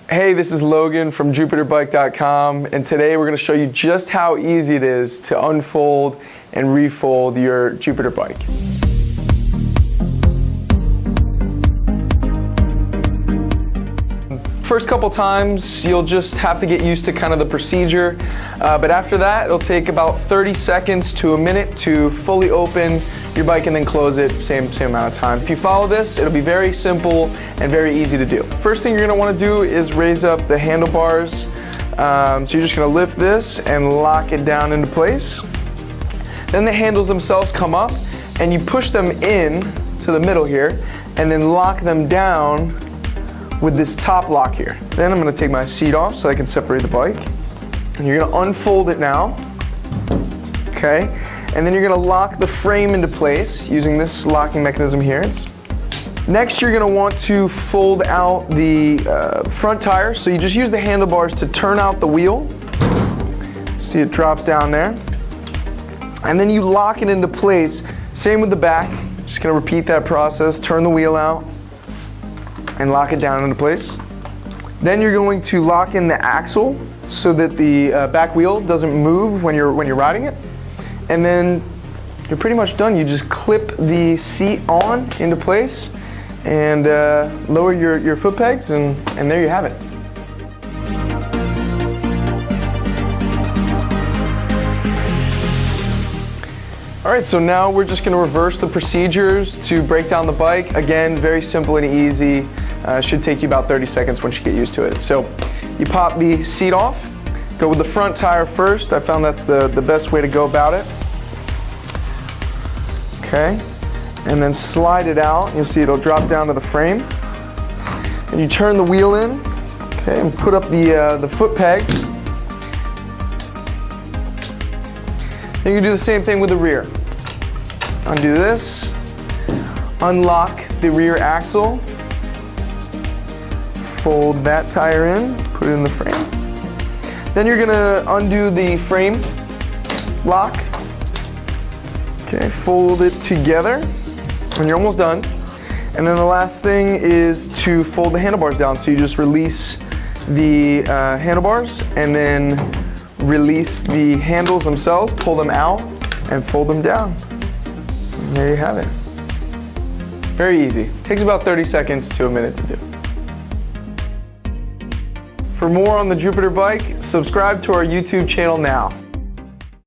Hey, this is Logan from JupiterBike.com, and today we're going to show you just how easy it is to unfold and refold your Jupiter bike. First couple times you'll just have to get used to kind of the procedure, but after that it'll take about 30 seconds to a minute to fully open your bike and then close it, same amount of time. If you follow this, it'll be very simple and very easy to do. First thing you're going to want to do is raise up the handlebars. So you're just going to lift this and lock it down into place. Then the handles themselves come up and you push them in to the middle here and then lock them down with this top lock here. Then I'm going to take my seat off so I can separate the bike. And you're going to unfold it now. Okay. And then you're going to lock the frame into place using this locking mechanism here. Next, you're going to want to fold out the front tire. So you just use the handlebars to turn out the wheel. See, it drops down there. And then you lock it into place. Same with the back. Just going to repeat that process. Turn the wheel out and lock it down into place. Then you're going to lock in the axle so that the back wheel doesn't move when you're riding it. And then you're pretty much done. You just clip the seat on into place and lower your foot pegs, and there you have it. All right, so now we're just going to reverse the procedures to break down the bike. Again, very simple and easy. Should take you about 30 seconds once you get used to it. So you pop the seat off, go with the front tire first. I found that's the best way to go about it. Okay, and then slide it out. You'll see it'll drop down to the frame. And you turn the wheel in, okay, and put up the foot pegs. And you can do the same thing with the rear. Undo this, unlock the rear axle, fold that tire in, put it in the frame. Then you're gonna undo the frame lock. Okay, fold it together, and you're almost done. And then the last thing is to fold the handlebars down. So you just release the handlebars and then release the handles themselves, pull them out, and fold them down. And there you have it. Very easy. Takes about 30 seconds to a minute to do. For more on the Jupiter bike, subscribe to our YouTube channel now.